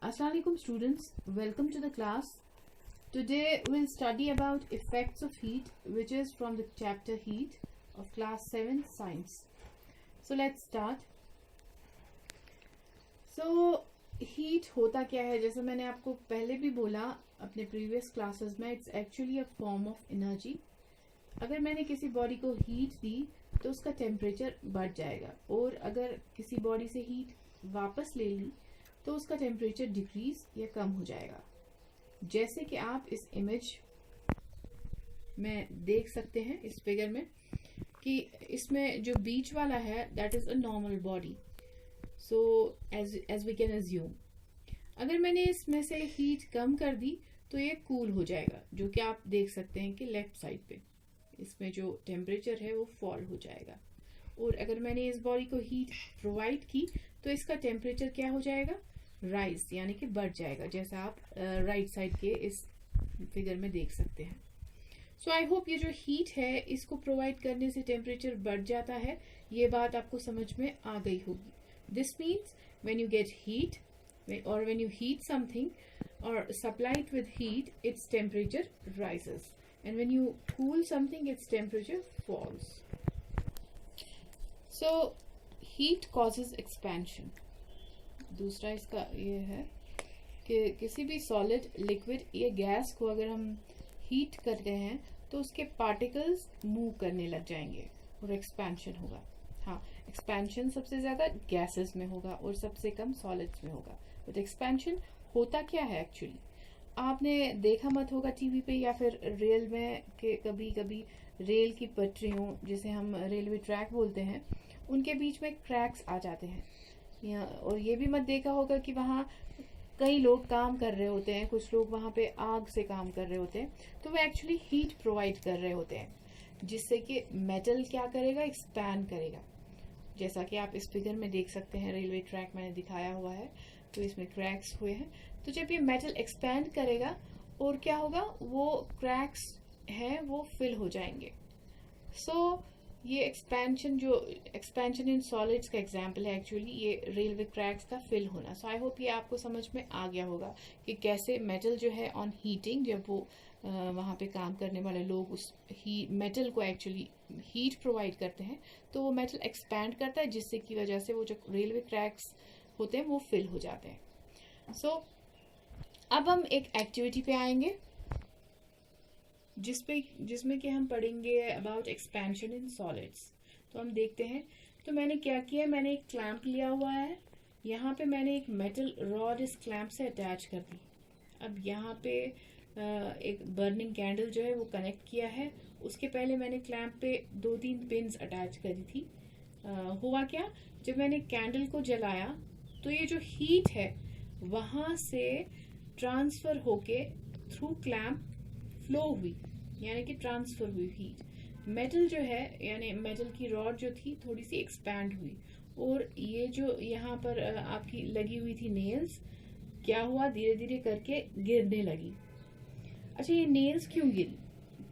Assalamualaikum students, welcome to the class. Today we'll study about effects of heat, which is from the chapter heat of class 7 science. So let's start. So heat होता क्या है, जैसे मैंने आपको पहले भी बोला अपने previous classes में, it's actually a form of energy. अगर मैंने किसी बॉडी को हीट दी तो उसका टेम्परेचर बढ़ जाएगा, और अगर किसी बॉडी से हीट वापस ले ली तो उसका टेम्परेचर डिक्रीज या कम हो जाएगा. जैसे कि आप इस इमेज में देख सकते हैं, इस फिगर में, कि इसमें जो बीच वाला है that is a normal body. So as we can assume, अगर मैंने इसमें से हीट कम कर दी तो ये कूल हो जाएगा, जो कि आप देख सकते हैं कि लेफ्ट साइड पे इसमें जो टेम्परेचर है वो फॉल हो जाएगा. और अगर मैंने इस बॉडी को हीट प्रोवाइड की तो इसका टेम्परेचर क्या हो जाएगा, राइज, यानी कि बढ़ जाएगा, जैसा आप राइट साइड के इस फिगर में देख सकते हैं. सो आई होप ये जो हीट है इसको प्रोवाइड करने से टेम्परेचर बढ़ जाता है, ये बात आपको समझ में आ गई होगी. This means when you get heat और व्हेन यू हीट समथिंग और supply it with heat, its temperature rises, and when you cool something its temperature falls. So heat causes expansion. दूसरा इसका ये है कि किसी भी सॉलिड, लिक्विड या गैस को अगर हम हीट करते हैं तो उसके पार्टिकल्स मूव करने लग जाएंगे और एक्सपेंशन होगा. हाँ, एक्सपेंशन सबसे ज्यादा गैसेस में होगा और सबसे कम सॉलिड्स में होगा. बट एक्सपेंशन होता क्या है एक्चुअली, आपने देखा मत होगा टीवी पे या फिर रेल में कि कभी कभी रेल की पटरियों, जिसे हम रेलवे ट्रैक बोलते हैं, उनके बीच में क्रैक्स आ जाते हैं. और ये भी मत देखा होगा कि वहाँ कई लोग काम कर रहे होते हैं, कुछ लोग वहाँ पे आग से काम कर रहे होते हैं, तो वो एक्चुअली हीट प्रोवाइड कर रहे होते हैं, जिससे कि मेटल क्या करेगा, एक्सपैंड करेगा. जैसा कि आप इस फिगर में देख सकते हैं, रेलवे ट्रैक मैंने दिखाया हुआ है, तो इसमें क्रैक्स हुए हैं. तो जब ये मेटल एक्सपैंड करेगा और क्या होगा, वो क्रैक्स हैं वो फिल हो जाएंगे. सो ये एक्सपेंशन, जो एक्सपेंशन इन सॉलिड्स का एग्जांपल है एक्चुअली ये रेलवे ट्रैक्स का फिल होना. सो आई होप ये आपको समझ में आ गया होगा कि कैसे मेटल जो है ऑन हीटिंग, जब वो वहाँ पे काम करने वाले लोग उस मेटल को एक्चुअली हीट प्रोवाइड करते हैं तो वो मेटल एक्सपैंड करता है, जिससे की वजह से वो जो रेलवे ट्रैक्स होते हैं वो फिल हो जाते हैं. सो अब हम एक एक्टिविटी पे आएंगे जिसमें कि हम पढ़ेंगे अबाउट एक्सपेंशन इन सॉलिड्स. तो हम देखते हैं. तो मैंने क्या किया, मैंने एक क्लैंप लिया हुआ है, यहाँ पे मैंने एक मेटल रॉड इस क्लैंप से अटैच कर दी. अब यहाँ पे एक बर्निंग कैंडल जो है वो कनेक्ट किया है. उसके पहले मैंने क्लैंप पे 2-3 पिन्स अटैच करी थी. हुआ क्या, जब मैंने कैंडल को जलाया तो ये जो हीट है वहां से ट्रांसफर होके थ्रू क्लैंप फ्लो हुई, यानी कि ट्रांसफर हुई हीट. मेटल जो है, यानी मेटल की रॉड जो थी थोड़ी सी एक्सपैंड हुई, और ये जो यहाँ पर आपकी लगी हुई थी नेल्स, क्या हुआ, धीरे धीरे करके गिरने लगी. अच्छा, ये नेल्स क्यों गिरी,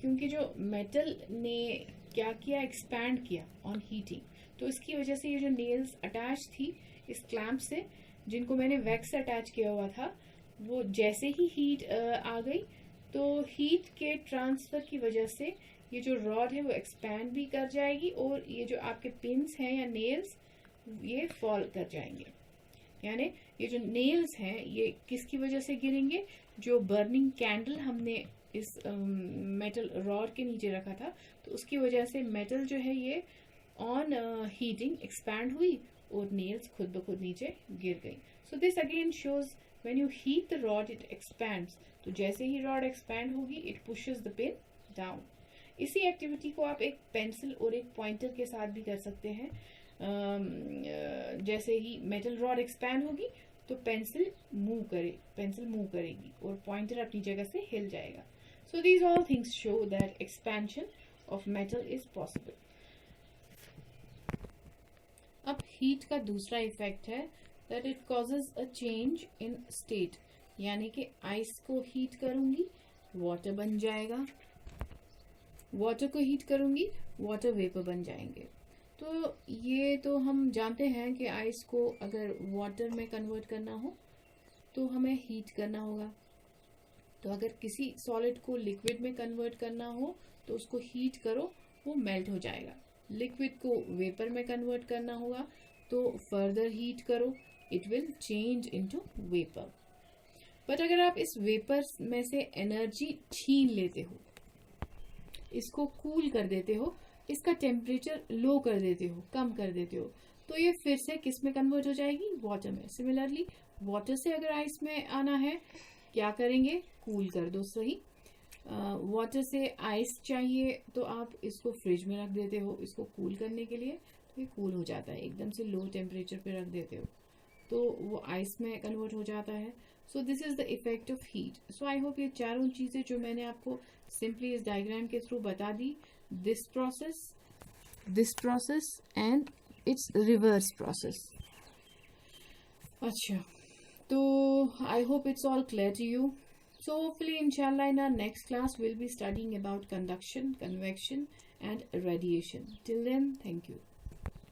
क्योंकि जो मेटल ने क्या किया, एक्सपैंड किया ऑन हीटिंग. तो इसकी वजह से ये जो नेल्स अटैच थी इस क्लैंप से, जिनको मैंने वैक्स से अटैच किया हुआ था, वो जैसे ही हीट आ गई तो हीट के ट्रांसफर की वजह से ये जो रॉड है वो एक्सपैंड भी कर जाएगी, और ये जो आपके पिन्स हैं या नेल्स ये फॉल कर जाएंगे. यानी ये जो नेल्स हैं ये किसकी वजह से गिरेंगे, जो बर्निंग कैंडल हमने इस मेटल रॉड के नीचे रखा था, तो उसकी वजह से मेटल जो है ये ऑन हीटिंग एक्सपैंड हुई और नेल्स खुद ब खुद नीचे गिर गई. So this again shows when you heat the rod it expands. तो जैसे ही रॉड एक्सपैंड होगी it pushes the pin down. इसी एक्टिविटी को आप एक पेंसिल और एक पॉइंटर के साथ भी कर सकते हैं. जैसे ही मेटल रॉड एक्सपैंड होगी तो पेंसिल मूव करेगी और पॉइंटर अपनी जगह से हिल जाएगा. So these all things show that expansion of metal is possible. अब हीट का दूसरा इफेक्ट है that it causes a change in state, यानी कि आइस को हीट करूंगी वाटर बन जाएगा, वाटर को हीट करूंगी वाटर वेपर बन जाएंगे. तो ये तो हम जानते हैं कि आइस को अगर वाटर में कन्वर्ट करना हो तो हमें हीट करना होगा। तो अगर किसी सॉलिड को लिक्विड में कन्वर्ट करना हो तो उसको हीट करो, वो मेल्ट हो जाएगा। लिक्विड को वेपर में कन्वर्ट करना होगा तो फर्दर हीट करो, it will change into vapour. But अगर आप इस वेपर में से एनर्जी छीन लेते हो, इसको कूल कर देते हो, इसका टेम्परेचर लो कर देते हो, कम कर देते हो, तो ये फिर से किस में कन्वर्ट हो जाएगी? वाटर में। सिमिलरली वाटर से अगर आइस में आना है, क्या करेंगे? कूल कर दो, सही। वाटर से आइस चाहिए तो आप इसको फ्रिज में रख देते हो इसको कूल करने के लिए, तो ये कूल हो जाता है। एकदम से लो टेम्परेचर पे रख देते हो तो वो आइस में कन्वर्ट हो जाता है। So this is the effect of heat. So I hope ये चारों चीजें जो मैंने आपको सिंपली इस डायग्राम के थ्रू बता दी, this process and it's reverse process. अच्छा, तो I hope it's all clear to you. So hopefully inshallah in our next class we'll be studying about conduction, convection and radiation. Till then, thank you.